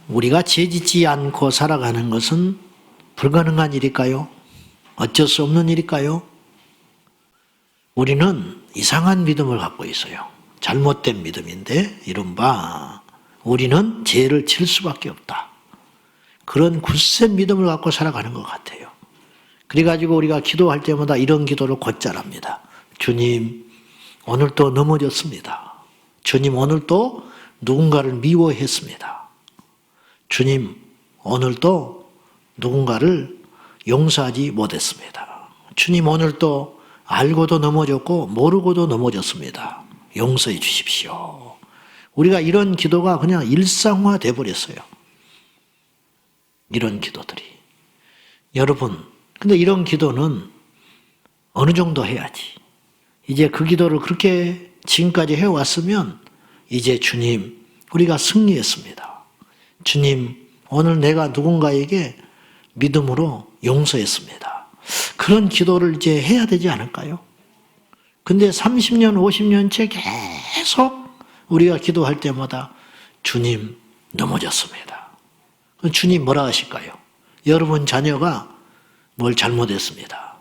우리가 죄짓지 않고 살아가는 것은 불가능한 일일까요? 어쩔 수 없는 일일까요? 우리는 이상한 믿음을 갖고 있어요. 잘못된 믿음인데 이른바 우리는 죄를 질 수밖에 없다. 그런 굳센 믿음을 갖고 살아가는 것 같아요. 그래가지고 우리가 기도할 때마다 이런 기도를 곧잘 합니다. 주님, 오늘 또 넘어졌습니다. 주님, 오늘 또 누군가를 미워했습니다. 주님, 오늘 또 누군가를 용서하지 못했습니다. 주님, 오늘 또 알고도 넘어졌고 모르고도 넘어졌습니다. 용서해 주십시오. 우리가 이런 기도가 그냥 일상화돼 버렸어요. 이런 기도들이. 여러분, 근데 이런 기도는 어느 정도 해야지. 이제 그 기도를 그렇게 지금까지 해왔으면 이제 주님, 우리가 승리했습니다. 주님, 오늘 내가 누군가에게 믿음으로 용서했습니다. 그런 기도를 이제 해야 되지 않을까요? 근데 30년, 50년째 계속 우리가 기도할 때마다 주님, 넘어졌습니다. 주님 뭐라 하실까요? 여러분 자녀가 뭘 잘못했습니다.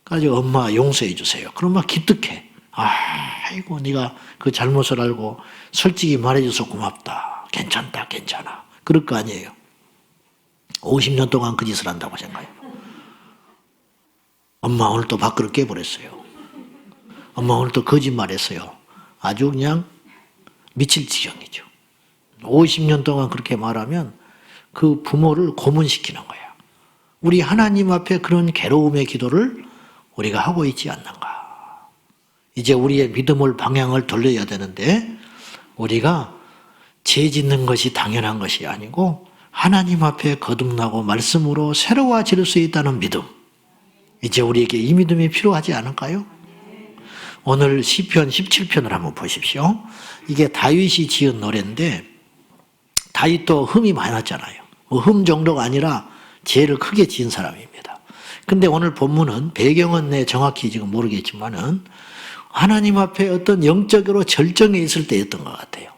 그래서 엄마 용서해 주세요. 그럼 막 기특해. 아이고 네가 그 잘못을 알고 솔직히 말해줘서 고맙다. 괜찮다, 괜찮아. 그럴 거 아니에요. 50년 동안 그 짓을 한다고 생각해요. 엄마 오늘 또 밥그릇 깨버렸어요. 엄마 오늘 또 거짓말했어요. 아주 그냥 미칠 지경이죠. 50년 동안 그렇게 말하면 그 부모를 고문시키는 거야. 우리 하나님 앞에 그런 괴로움의 기도를 우리가 하고 있지 않는가. 이제 우리의 믿음을 방향을 돌려야 되는데 우리가 죄 짓는 것이 당연한 것이 아니고 하나님 앞에 거듭나고 말씀으로 새로워질 수 있다는 믿음. 이제 우리에게 이 믿음이 필요하지 않을까요? 오늘 시편 17편을 한번 보십시오. 이게 다윗이 지은 노래인데 다윗도 흠이 많았잖아요. 흠 정도가 아니라 죄를 크게 지은 사람입니다. 근데 오늘 본문은 배경은 내 정확히 지금 모르겠지만은 하나님 앞에 어떤 영적으로 절정에 있을 때였던 것 같아요.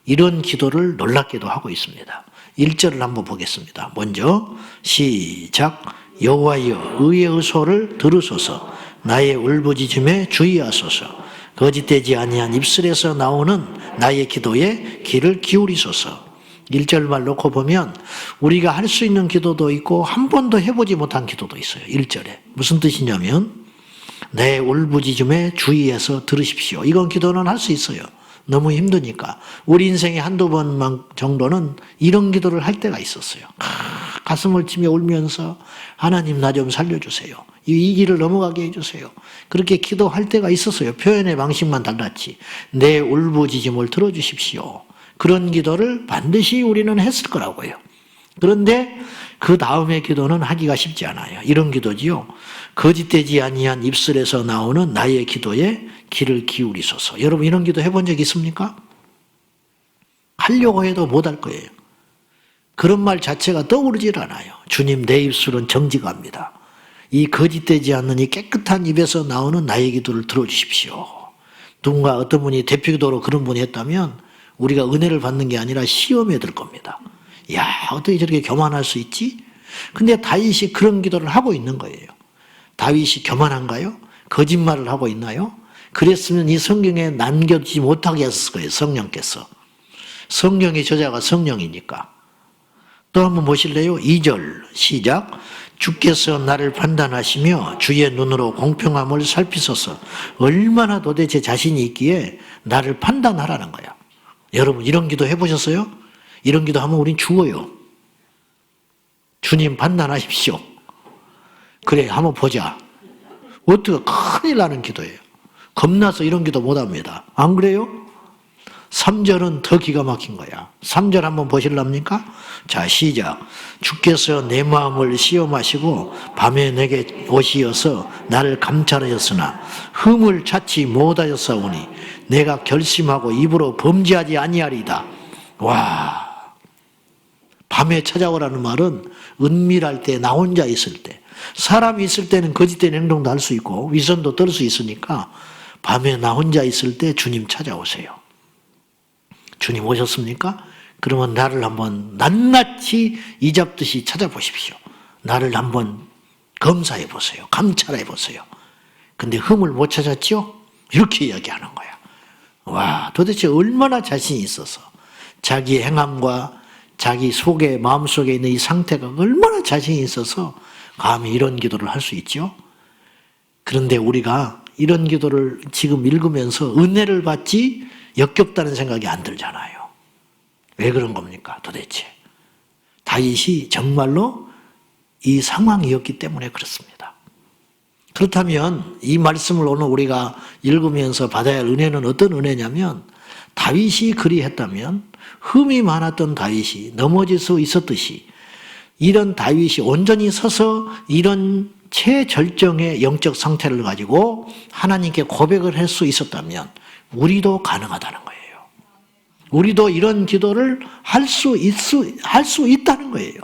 이런 기도를 놀랍게도 하고 있습니다. 1절을 한번 보겠습니다. 먼저 시작. 여호와여 의의 소를 들으소서. 나의 울부짖음에 주의하소서. 거짓되지 아니한 입술에서 나오는 나의 기도에 귀를 기울이소서. 1절만 놓고 보면 우리가 할 수 있는 기도도 있고 한 번도 해보지 못한 기도도 있어요. 1절에. 무슨 뜻이냐면 내 울부짖음에 주의해서 들으십시오. 이건 기도는 할 수 있어요. 너무 힘드니까. 우리 인생에 한두 번 정도는 이런 기도를 할 때가 있었어요. 가슴을 치며 울면서 하나님 나 좀 살려주세요. 이 길을 넘어가게 해주세요. 그렇게 기도할 때가 있었어요. 표현의 방식만 달랐지. 내 울부짖음을 들어주십시오. 그런 기도를 반드시 우리는 했을 거라고요. 그런데 그 다음의 기도는 하기가 쉽지 않아요. 이런 기도지요. 거짓되지 아니한 입술에서 나오는 나의 기도에 귀를 기울이소서. 여러분 이런 기도 해본 적 있습니까? 하려고 해도 못할 거예요. 그런 말 자체가 떠오르질 않아요. 주님 내 입술은 정직합니다. 이 거짓되지 않는 이 깨끗한 입에서 나오는 나의 기도를 들어주십시오. 누군가 어떤 분이 대표기도로 그런 분이 했다면 우리가 은혜를 받는 게 아니라 시험에 들 겁니다. 야, 어떻게 저렇게 교만할 수 있지? 근데 다윗이 그런 기도를 하고 있는 거예요. 다윗이 교만한가요? 거짓말을 하고 있나요? 그랬으면 이 성경에 남겨지지 못하게 했을 거예요. 성령께서. 성경의 저자가 성령이니까. 또 한번 보실래요? 2절 시작. 주께서 나를 판단하시며 주의 눈으로 공평함을 살피소서. 얼마나 도대체 자신이 있기에 나를 판단하라는 거야. 여러분 이런 기도 해보셨어요? 이런 기도 하면 우린 죽어요. 주님 판단하십시오. 그래 한번 보자. 어떻게 큰일 나는 기도예요. 겁나서 이런 기도 못합니다. 안 그래요? 3절은 더 기가 막힌 거야. 3절 한번 보실랍니까? 자 시작. 주께서 내 마음을 시험하시고 밤에 내게 오시어서 나를 감찰하였으나 흠을 찾지 못하였사오니 내가 결심하고 입으로 범죄하지 아니하리이다. 와, 밤에 찾아오라는 말은 은밀할 때 나 혼자 있을 때 사람이 있을 때는 거짓된 행동도 할 수 있고 위선도 떨 수 있으니까 밤에 나 혼자 있을 때 주님 찾아오세요. 주님 오셨습니까? 그러면 나를 한번 낱낱이 이잡듯이 찾아보십시오. 나를 한번 검사해 보세요. 감찰해 보세요. 근데 흠을 못 찾았죠? 이렇게 이야기하는 거야. 와, 도대체 얼마나 자신이 있어서 자기 행함과 자기 속에 마음속에 있는 이 상태가 얼마나 자신이 있어서 감히 이런 기도를 할 수 있죠? 그런데 우리가 이런 기도를 지금 읽으면서 은혜를 받지 역겹다는 생각이 안 들잖아요. 왜 그런 겁니까 도대체? 다윗이 정말로 이 상황이었기 때문에 그렇습니다. 그렇다면 이 말씀을 오늘 우리가 읽으면서 받아야 할 은혜는 어떤 은혜냐면, 다윗이 그리했다면 흠이 많았던 다윗이 넘어질 수 있었듯이, 이런 다윗이 온전히 서서 이런 최절정의 영적 상태를 가지고 하나님께 고백을 할 수 있었다면 우리도 가능하다는 거예요. 우리도 이런 기도를 할 수 있다는 거예요.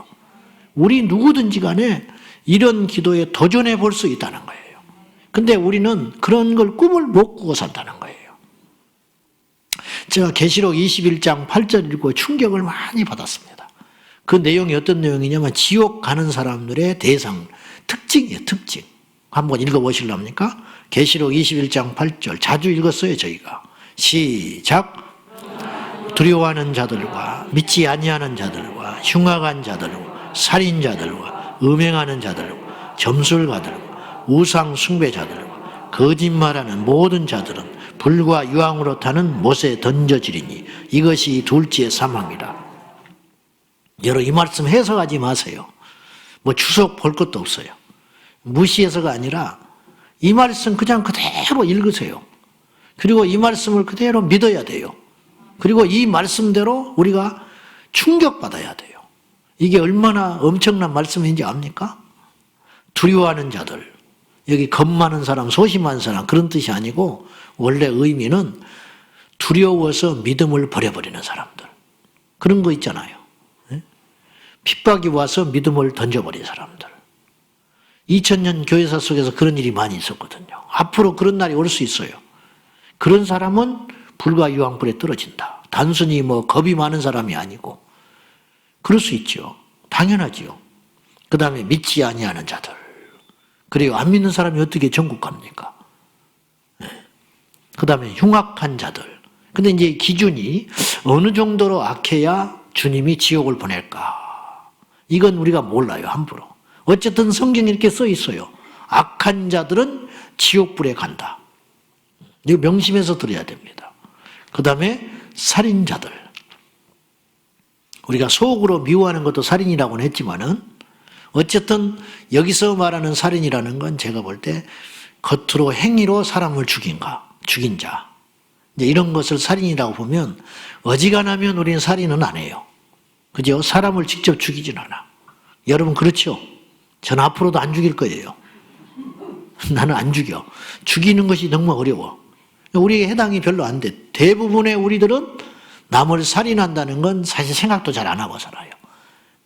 우리 누구든지 간에 이런 기도에 도전해 볼 수 있다는 거예요. 근데 우리는 그런 걸 꿈을 못 꾸고 산다는 거예요. 제가 계시록 21장 8절 읽고 충격을 많이 받았습니다. 그 내용이 어떤 내용이냐면 지옥 가는 사람들의 대상, 특징이에요. 특징. 한번 읽어보실랍니까? 계시록 21장 8절 자주 읽었어요 저희가. 시작. 두려워하는 자들과 믿지 아니하는 자들과 흉악한 자들과 살인자들과 음행하는 자들과 점술가들과 우상 숭배자들과 거짓말하는 모든 자들은 불과 유황으로 타는 못에 던져지리니 이것이 둘째 사망이라. 여러분 이 말씀 해석하지 마세요. 뭐 주석 볼 것도 없어요. 무시해서가 아니라 이 말씀 그냥 그대로 읽으세요. 그리고 이 말씀을 그대로 믿어야 돼요. 그리고 이 말씀대로 우리가 충격받아야 돼요. 이게 얼마나 엄청난 말씀인지 압니까? 두려워하는 자들, 여기 겁 많은 사람, 소심한 사람 그런 뜻이 아니고 원래 의미는 두려워서 믿음을 버려버리는 사람들. 그런 거 있잖아요. 핍박이 와서 믿음을 던져버린 사람들. 2000년 교회사 속에서 그런 일이 많이 있었거든요. 앞으로 그런 날이 올 수 있어요. 그런 사람은 불과 유황불에 떨어진다. 단순히 뭐 겁이 많은 사람이 아니고 그럴 수 있죠. 당연하지요. 그 다음에 믿지 아니하는 자들. 그래요. 안 믿는 사람이 어떻게 전국 갑니까? 그 다음에 흉악한 자들. 근데 이제 기준이 어느 정도로 악해야 주님이 지옥을 보낼까? 이건 우리가 몰라요, 함부로. 어쨌든 성경에 이렇게 써 있어요. 악한 자들은 지옥불에 간다. 이거 명심해서 들어야 됩니다. 그 다음에 살인자들. 우리가 속으로 미워하는 것도 살인이라고는 했지만은 어쨌든 여기서 말하는 살인이라는 건 제가 볼 때 겉으로 행위로 사람을 죽인 자. 이제 이런 것을 살인이라고 보면 어지간하면 우리는 살인은 안 해요. 그죠? 사람을 직접 죽이진 않아. 여러분 그렇죠? 전 앞으로도 안 죽일 거예요. 나는 안 죽여. 죽이는 것이 너무 어려워. 우리에게 해당이 별로 안 돼. 대부분의 우리들은 남을 살인한다는 건 사실 생각도 잘 안 하고 살아요.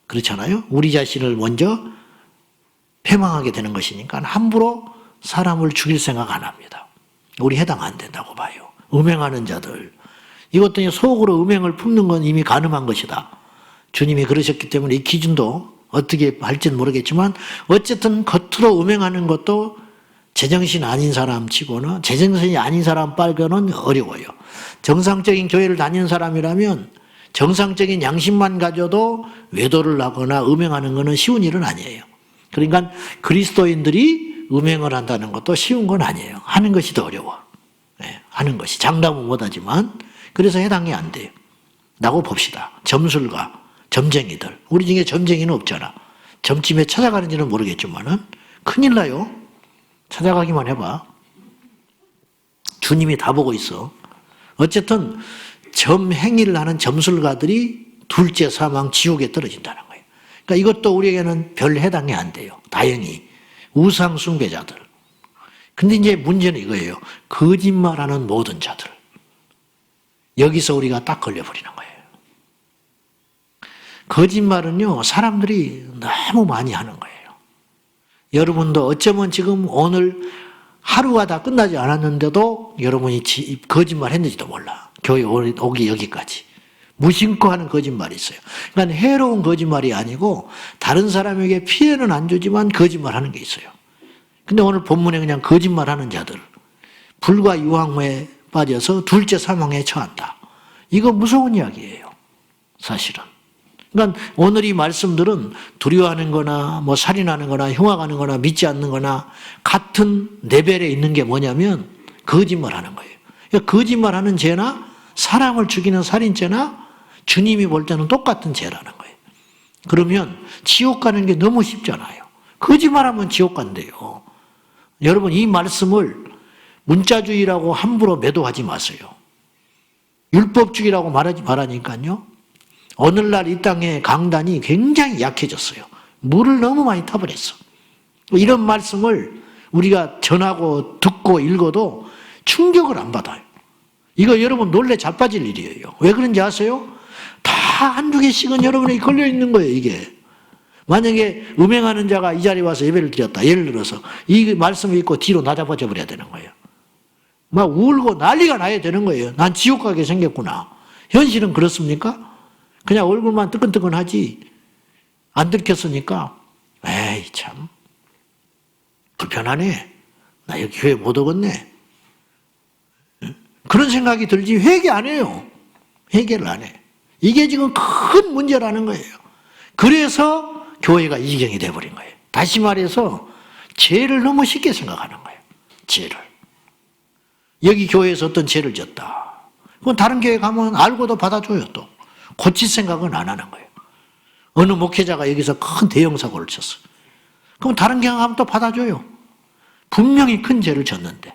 그렇잖아요? 우리 자신을 먼저 패망하게 되는 것이니까 함부로 사람을 죽일 생각 안 합니다. 우리 해당 안 된다고 봐요. 음행하는 자들. 이것도 속으로 음행을 품는 건 이미 가늠한 것이다. 주님이 그러셨기 때문에 이 기준도 어떻게 할지는 모르겠지만 어쨌든 겉으로 음행하는 것도 제정신 아닌 사람 치고는 제정신이 아닌 사람 빨고는 어려워요. 정상적인 교회를 다니는 사람이라면 정상적인 양심만 가져도 외도를 하거나 음행하는 것은 쉬운 일은 아니에요. 그러니까 그리스도인들이 음행을 한다는 것도 쉬운 건 아니에요. 하는 것이 더 어려워. 네, 하는 것이. 장담은 못하지만 그래서 해당이 안 돼요. 라고 봅시다. 점술가, 점쟁이들. 우리 중에 점쟁이는 없잖아. 점집에 찾아가는지는 모르겠지만은 큰일 나요. 찾아가기만 해봐. 주님이 다 보고 있어. 어쨌든 점행위를 하는 점술가들이 둘째 사망 지옥에 떨어진다는 거예요. 그러니까 이것도 우리에게는 별 해당이 안 돼요. 다행히. 우상 숭배자들. 근데 이제 문제는 이거예요. 거짓말하는 모든 자들. 여기서 우리가 딱 걸려버리는 거예요. 거짓말은요, 사람들이 너무 많이 하는 거예요. 여러분도 어쩌면 지금 오늘 하루가 다 끝나지 않았는데도 여러분이 거짓말 했는지도 몰라. 교회 오기 여기까지. 무심코 하는 거짓말이 있어요. 그러니까 해로운 거짓말이 아니고 다른 사람에게 피해는 안 주지만 거짓말하는 게 있어요. 근데 오늘 본문에 그냥 거짓말하는 자들, 불과 유황에 빠져서 둘째 사망에 처한다. 이거 무서운 이야기예요. 사실은. 그러니까 오늘 이 말씀들은 두려워하는 거나 뭐 살인하는 거나 흉악하는 거나 믿지 않는 거나 같은 레벨에 있는 게 뭐냐면 거짓말하는 거예요. 그러니까 거짓말하는 죄나 사람을 죽이는 살인죄나 주님이 볼 때는 똑같은 죄라는 거예요. 그러면 지옥 가는 게 너무 쉽잖아요. 거짓말하면 지옥 간대요. 여러분 이 말씀을 문자주의라고 함부로 매도하지 마세요. 율법주의라고 말하니까요. 오늘날 이 땅의 강단이 굉장히 약해졌어요. 물을 너무 많이 타버렸어. 이런 말씀을 우리가 전하고 듣고 읽어도 충격을 안 받아요. 이거 여러분 놀래 자빠질 일이에요. 왜 그런지 아세요? 다 한두 개씩은 여러분에게 걸려있는 거예요, 이게. 만약에 음행하는 자가 이 자리에 와서 예배를 드렸다. 예를 들어서 이 말씀을 읽고 뒤로 나잡아져 버려야 되는 거예요. 막 울고 난리가 나야 되는 거예요. 난 지옥 가게 생겼구나. 현실은 그렇습니까? 그냥 얼굴만 뜨끈뜨끈하지. 안 들켰으니까 에이 참 불편하네. 나 여기 교회 못 오겠네. 그런 생각이 들지 회개 안 해요. 회개를 안 해. 이게 지금 큰 문제라는 거예요. 그래서 교회가 이 지경이 돼버린 거예요. 다시 말해서 죄를 너무 쉽게 생각하는 거예요. 죄를. 여기 교회에서 어떤 죄를 졌다. 그건 다른 교회 가면 알고도 받아줘요 또. 고칠 생각은 안 하는 거예요. 어느 목회자가 여기서 큰 대형 사고를 쳤어. 그럼 다른 교회 가면 또 받아줘요. 분명히 큰 죄를 졌는데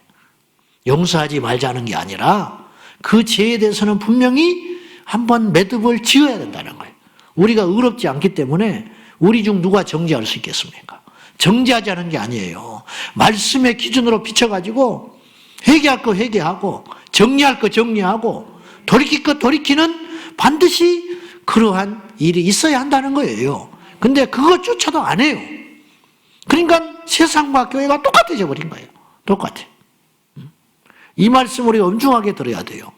용서하지 말자는 게 아니라 그 죄에 대해서는 분명히 한번 매듭을 지어야 된다는 거예요. 우리가 의롭지 않기 때문에 우리 중 누가 정죄할 수 있겠습니까? 정죄하지 않은 게 아니에요. 말씀의 기준으로 비춰가지고 회개할 거 회개하고 정리할 거 정리하고 돌이킬 거 돌이키는 반드시 그러한 일이 있어야 한다는 거예요. 근데 그것조차도 안 해요. 그러니까 세상과 교회가 똑같아져 버린 거예요. 똑같아. 이 말씀 우리가 엄중하게 들어야 돼요.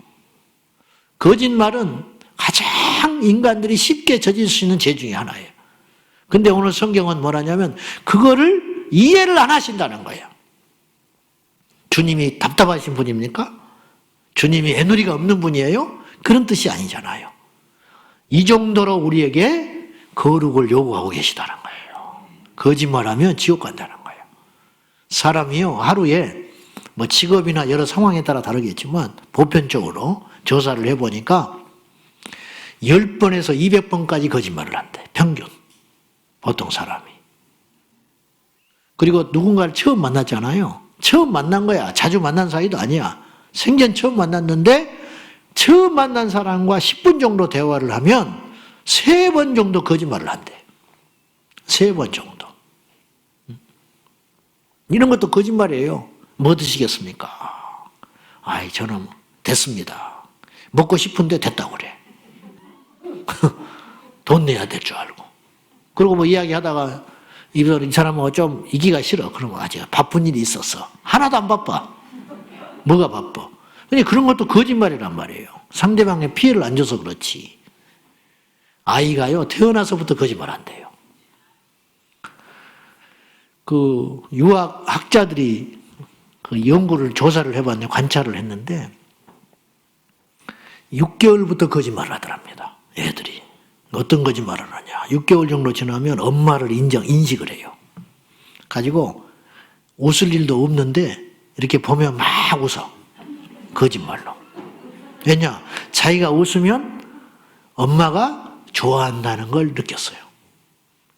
거짓말은 가장 인간들이 쉽게 저질 수 있는 죄 중에 하나예요. 근데 오늘 성경은 뭐라냐면 그거를 이해를 안 하신다는 거예요. 주님이 답답하신 분입니까? 주님이 애누리가 없는 분이에요? 그런 뜻이 아니잖아요. 이 정도로 우리에게 거룩을 요구하고 계시다는 거예요. 거짓말하면 지옥 간다는 거예요. 사람이요 하루에 뭐 직업이나 여러 상황에 따라 다르겠지만 보편적으로 조사를 해보니까 10번에서 200번까지 거짓말을 한대. 평균. 보통 사람이. 그리고 누군가를 처음 만났잖아요. 처음 만난 거야. 자주 만난 사이도 아니야. 생전 처음 만났는데 처음 만난 사람과 10분 정도 대화를 하면 3번 정도 거짓말을 한대. 3번 정도. 이런 것도 거짓말이에요. 뭐 드시겠습니까? 아이, 저는 됐습니다. 먹고 싶은데 됐다고 그래. 돈 내야 될 줄 알고. 그리고 뭐 이야기하다가 이 사람은 좀 이기가 싫어. 그러면 아직 바쁜 일이 있었어. 하나도 안 바빠. 뭐가 바빠? 근데 그런 것도 거짓말이란 말이에요. 상대방의 피해를 안 줘서 그렇지. 아이가요, 태어나서부터 거짓말 한대요. 그 유학학자들이 그 연구를 조사를 해봤는데 관찰을 했는데 6개월부터 거짓말을 하더랍니다. 애들이. 어떤 거짓말을 하냐. 6개월 정도 지나면 엄마를 인식을 해요. 가지고 웃을 일도 없는데 이렇게 보면 막 웃어. 거짓말로. 왜냐? 자기가 웃으면 엄마가 좋아한다는 걸 느꼈어요.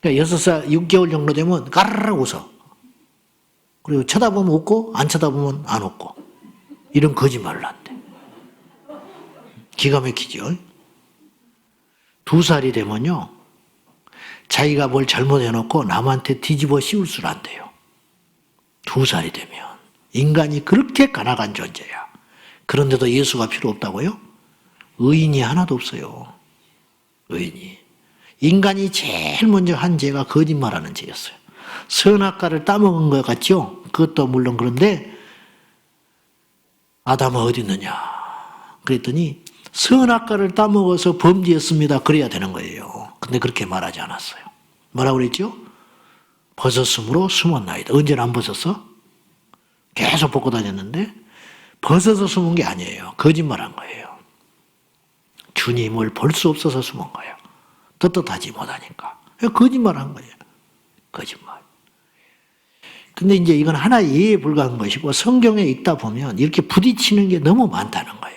그러니까 6살, 6개월 정도 되면 까르르 웃어. 그리고 쳐다보면 웃고 안 쳐다보면 안 웃고. 이런 거짓말을 한대. 기가 막히죠. 2살이 되면요. 자기가 뭘 잘못해놓고 남한테 뒤집어 씌울 줄 안돼요. 2살이 되면. 인간이 그렇게 가난한 존재야. 그런데도 예수가 필요 없다고요? 의인이 하나도 없어요. 의인이. 인간이 제일 먼저 한 죄가 거짓말하는 죄였어요. 선악과를 따먹은 것 같죠? 그것도 물론 그런데 아담은 어디 있느냐? 그랬더니 선악과를 따먹어서 범죄했습니다. 그래야 되는 거예요. 근데 그렇게 말하지 않았어요. 뭐라고 그랬죠? 벗었으므로 숨었나이다. 언제는 안 벗었어? 계속 벗고 다녔는데 벗어서 숨은 게 아니에요. 거짓말한 거예요. 주님을 볼 수 없어서 숨은 거예요. 떳떳하지 못하니까. 거짓말한 거예요. 거짓말. 근데 이제 이건 하나의 예에 불과한 것이고 성경에 읽다 보면 이렇게 부딪히는 게 너무 많다는 거예요.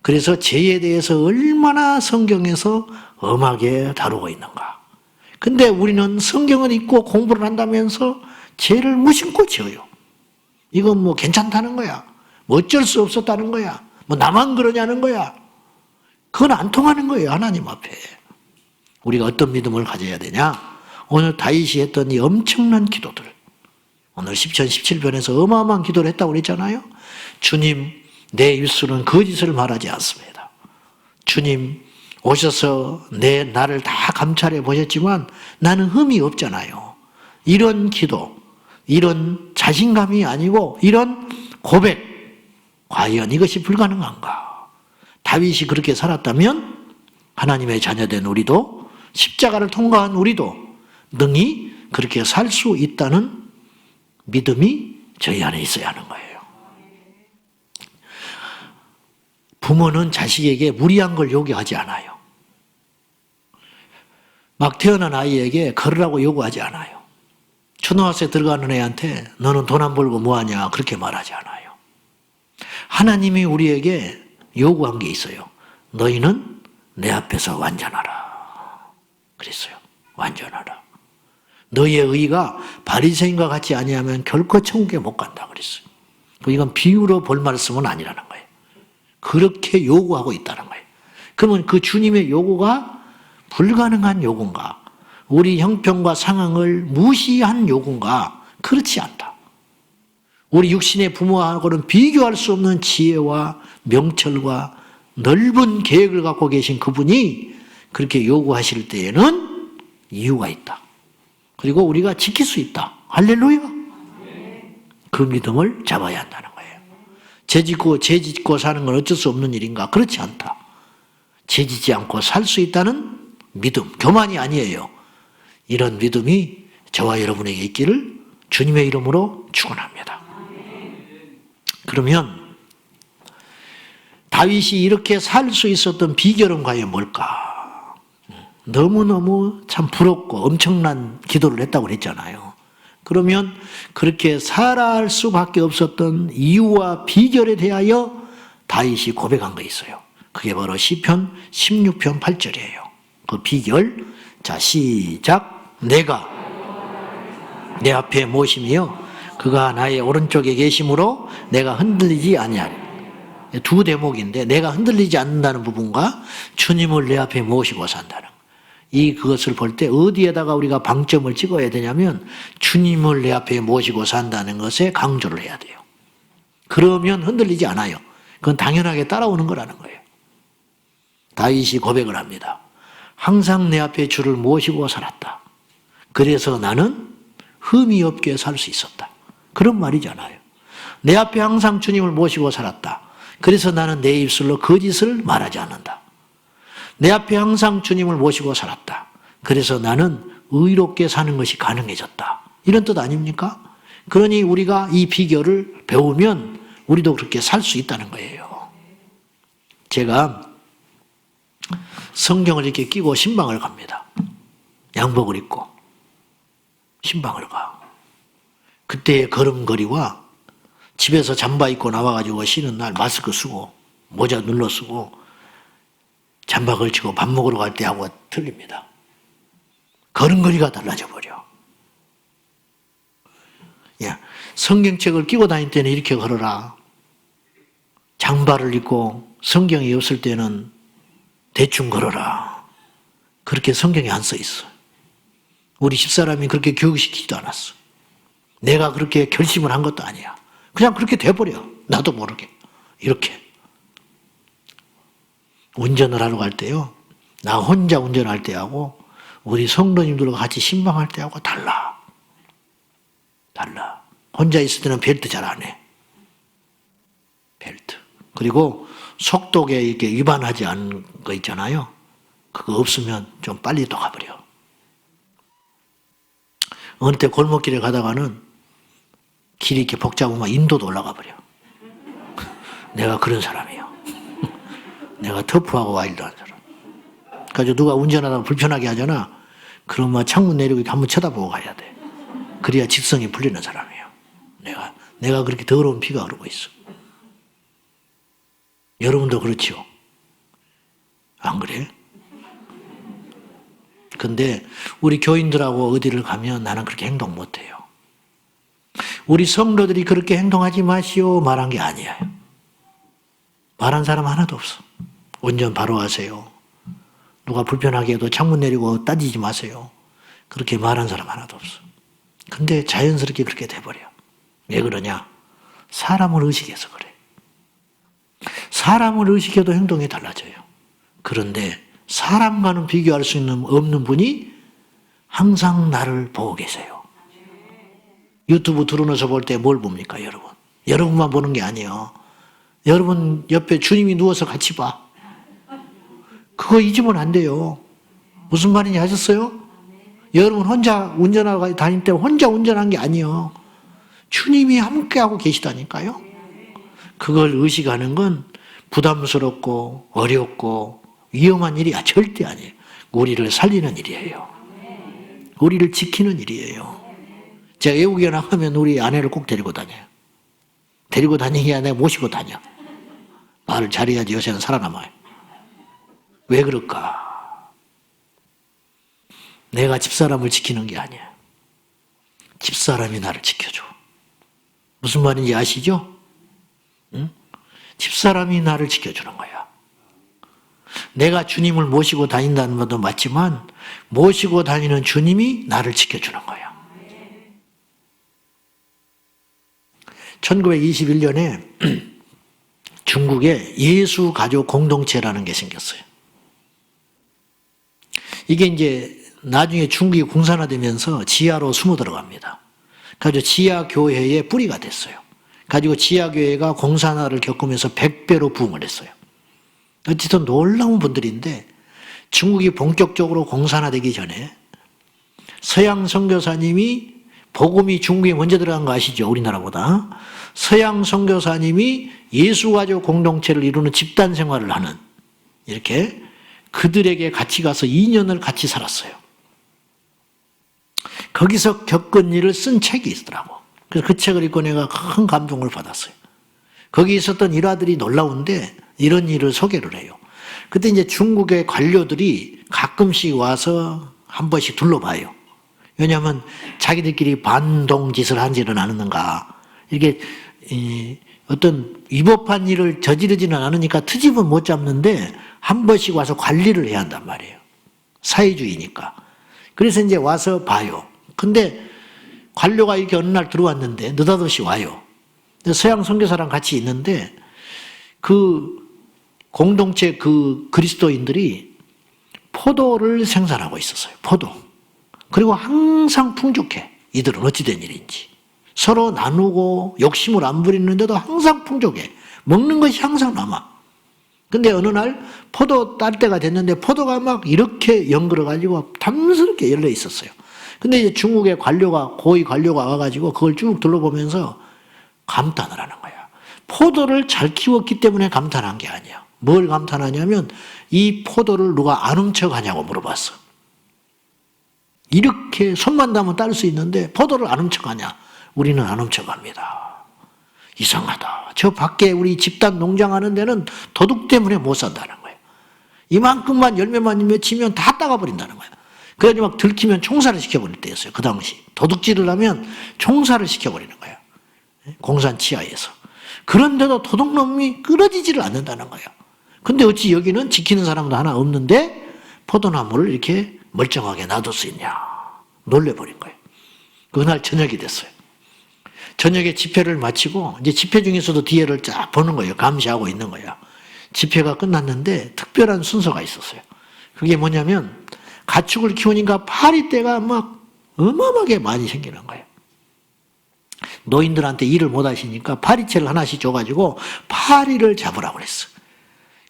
그래서 죄에 대해서 얼마나 성경에서 엄하게 다루고 있는가. 근데 우리는 성경을 읽고 공부를 한다면서 죄를 무심코 지어요. 이건 뭐 괜찮다는 거야. 뭐 어쩔 수 없었다는 거야. 뭐 나만 그러냐는 거야. 그건 안 통하는 거예요. 하나님 앞에. 우리가 어떤 믿음을 가져야 되냐? 오늘 다윗이 했던 이 엄청난 기도들. 오늘 10편 17편에서 어마어마한 기도를 했다고 그랬잖아요. 주님, 내 입술은 거짓을 말하지 않습니다. 주님, 오셔서 나를 다 감찰해 보셨지만 나는 흠이 없잖아요. 이런 기도, 이런 자신감이 아니고 이런 고백, 과연 이것이 불가능한가? 다윗이 그렇게 살았다면 하나님의 자녀된 우리도, 십자가를 통과한 우리도 능히 그렇게 살 수 있다는 믿음이 저희 안에 있어야 하는 거예요. 부모는 자식에게 무리한 걸 요구하지 않아요. 막 태어난 아이에게 걸으라고 요구하지 않아요. 초등학생 들어가는 애한테 너는 돈 안 벌고 뭐하냐 그렇게 말하지 않아요. 하나님이 우리에게 요구한 게 있어요. 너희는 내 앞에서 완전하라. 그랬어요. 완전하라. 너희의 의가 바리새인과 같지 아니하면 결코 천국에 못 간다 그랬어요. 이건 비유로 볼 말씀은 아니라는 거예요. 그렇게 요구하고 있다는 거예요. 그러면 그 주님의 요구가 불가능한 요구인가? 우리 형편과 상황을 무시한 요구인가? 그렇지 않다. 우리 육신의 부모하고는 비교할 수 없는 지혜와 명철과 넓은 계획을 갖고 계신 그분이 그렇게 요구하실 때에는 이유가 있다. 그리고 우리가 지킬 수 있다. 할렐루야. 그 믿음을 잡아야 한다는 거예요. 죄 짓고 사는 건 어쩔 수 없는 일인가? 그렇지 않다. 죄 짓지 않고 살 수 있다는 믿음, 교만이 아니에요. 이런 믿음이 저와 여러분에게 있기를 주님의 이름으로 축원합니다. 그러면 다윗이 이렇게 살 수 있었던 비결은 과연 뭘까? 너무너무 참 부럽고 엄청난 기도를 했다고 그랬잖아요. 그러면 그렇게 살아갈 수밖에 없었던 이유와 비결에 대하여 다윗이 고백한 거 있어요. 그게 바로 시편 16편 8절이에요. 그 비결, 자 시작. 내가 내 앞에 모심이요 그가 나의 오른쪽에 계심으로 내가 흔들리지 아니하리. 두 대목인데 내가 흔들리지 않는다는 부분과 주님을 내 앞에 모시고 산다는 그것을 볼 때 어디에다가 우리가 방점을 찍어야 되냐면 주님을 내 앞에 모시고 산다는 것에 강조를 해야 돼요. 그러면 흔들리지 않아요. 그건 당연하게 따라오는 거라는 거예요. 다윗이 고백을 합니다. 항상 내 앞에 주를 모시고 살았다. 그래서 나는 흠이 없게 살 수 있었다. 그런 말이잖아요. 내 앞에 항상 주님을 모시고 살았다. 그래서 나는 내 입술로 거짓을 말하지 않는다. 내 앞에 항상 주님을 모시고 살았다. 그래서 나는 의롭게 사는 것이 가능해졌다. 이런 뜻 아닙니까? 그러니 우리가 이 비결을 배우면 우리도 그렇게 살 수 있다는 거예요. 제가 성경을 이렇게 끼고 신방을 갑니다. 양복을 입고 신방을 가. 그때의 걸음걸이와 집에서 잠바 입고 나와가지고 쉬는 날 마스크 쓰고 모자 눌러 쓰고 잠바 걸치고 밥 먹으러 갈 때하고 틀립니다. 걸음걸이가 달라져 버려. 야, 성경책을 끼고 다닐 때는 이렇게 걸어라. 장바를 입고 성경이 없을 때는 대충 걸어라. 그렇게 성경에 안 써 있어. 우리 집사람이 그렇게 교육시키지도 않았어. 내가 그렇게 결심을 한 것도 아니야. 그냥 그렇게 돼버려. 나도 모르게. 이렇게. 운전을 하러 갈 때요. 나 혼자 운전할 때하고 우리 성도님들과 같이 신방할 때하고 달라. 달라. 혼자 있을 때는 벨트 잘 안 해. 벨트. 그리고 속독에 이렇게 위반하지 않은 거 있잖아요. 그거 없으면 좀 빨리 또 가버려. 어느 때 골목길에 가다가는 길이 이렇게 복잡하면 인도도 올라가 버려. 내가 그런 사람이에요. 내가 터프하고 와일드한 사람. 그래서 누가 운전하다가 불편하게 하잖아. 그러면 창문 내리고 한번 쳐다보고 가야 돼. 그래야 직성이 풀리는 사람이에요. 내가 그렇게 더러운 피가 흐르고 있어. 여러분도 그렇지요? 안 그래? 근데 우리 교인들하고 어디를 가면 나는 그렇게 행동 못해요. 우리 성도들이 그렇게 행동하지 마시오 말한 게 아니에요. 말한 사람 하나도 없어. 운전 바로 하세요. 누가 불편하게 해도 창문 내리고 따지지 마세요. 그렇게 말한 사람 하나도 없어. 근데 자연스럽게 그렇게 돼버려. 왜 그러냐? 사람을 의식해서 그래. 사람을 의식해도 행동이 달라져요. 그런데 사람과는 비교할 수 없는 분이 항상 나를 보고 계세요. 유튜브 들어놓아서 볼 때 뭘 봅니까, 여러분? 여러분만 보는 게 아니에요. 여러분 옆에 주님이 누워서 같이 봐. 그거 잊으면 안 돼요. 무슨 말인지 아셨어요? 여러분 혼자 운전하고 다닐 때 혼자 운전한 게 아니에요. 주님이 함께하고 계시다니까요. 그걸 의식하는 건 부담스럽고 어렵고 위험한 일이 절대 아니에요. 우리를 살리는 일이에요. 우리를 지키는 일이에요. 제가 외국에 나가면 우리 아내를 꼭 데리고 다녀요. 데리고 다니는 게 아니라 모시고 다녀. 말을 잘해야지 요새는 살아남아요. 왜 그럴까? 내가 집사람을 지키는 게 아니야. 집사람이 나를 지켜줘. 무슨 말인지 아시죠? 응? 집사람이 나를 지켜주는 거야. 내가 주님을 모시고 다닌다는 것도 맞지만 모시고 다니는 주님이 나를 지켜주는 거야. 1921년에 중국에 예수 가족 공동체라는 게 생겼어요. 이게 이제 나중에 중국이 공산화되면서 지하로 숨어 들어갑니다. 그래서 지하 교회의 뿌리가 됐어요. 가지고 지하 교회가 공산화를 겪으면서 100배로 부흥을 했어요. 어쨌든 놀라운 분들인데 중국이 본격적으로 공산화되기 전에 서양 선교사님이 복음이 중국에 먼저 들어간 거 아시죠? 우리나라보다. 서양 선교사님이 예수가족 공동체를 이루는 집단 생활을 하는 이렇게 그들에게 같이 가서 2년을 같이 살았어요. 거기서 겪은 일을 쓴 책이 있더라고. 그래서 그 책을 읽고 내가 큰 감동을 받았어요. 거기 있었던 일화들이 놀라운데 이런 일을 소개를 해요. 그때 이제 중국의 관료들이 가끔씩 와서 한 번씩 둘러봐요. 왜냐하면 자기들끼리 반동짓을 한지는 않았는가. 이게 어떤 위법한 일을 저지르지는 않으니까 트집은 못 잡는데 한 번씩 와서 관리를 해야 한단 말이에요. 사회주의니까. 그래서 이제 와서 봐요. 근데 관료가 이렇게 어느 날 들어왔는데 느닷없이 와요. 서양 선교사랑 같이 있는데 그 공동체 그 그리스도인들이 포도를 생산하고 있었어요. 포도. 그리고 항상 풍족해. 이들은 어찌된 일인지. 서로 나누고 욕심을 안 부리는데도 항상 풍족해. 먹는 것이 항상 남아. 근데 어느 날 포도 딸 때가 됐는데 포도가 막 이렇게 연걸어가지고 탐스럽게 열려 있었어요. 근데 이제 중국의 관료가, 고위 관료가 와가지고 그걸 쭉 둘러보면서 감탄을 하는 거야. 포도를 잘 키웠기 때문에 감탄한 게 아니야. 뭘 감탄하냐면 이 포도를 누가 안 훔쳐가냐고 물어봤어. 이렇게 손만 닿으면 딸 수 있는데 포도를 안 훔쳐가냐? 우리는 안 훔쳐갑니다. 이상하다. 저 밖에 우리 집단 농장하는 데는 도둑 때문에 못 산다는 거예요. 이만큼만 열매만 맺히면 다 따가버린다는 거예요. 그래서 막 들키면 총살을 시켜버릴 때였어요. 그 당시. 도둑질을 하면 총살을 시켜버리는 거예요. 공산 치하에서. 그런데도 도둑놈이 끊어지지를 않는다는 거예요. 근데 어찌 여기는 지키는 사람도 하나 없는데 포도나무를 이렇게 멀쩡하게 놔둘 수 있냐. 놀래버린 거예요. 그날 저녁이 됐어요. 저녁에 집회를 마치고 이제 집회 중에서도 뒤에를 쫙 보는 거예요. 감시하고 있는 거예요. 집회가 끝났는데 특별한 순서가 있었어요. 그게 뭐냐면 가축을 키우니까 파리떼가 막 어마어마하게 많이 생기는 거예요. 노인들한테 일을 못 하시니까 파리채를 하나씩 줘가지고 파리를 잡으라고 그랬어.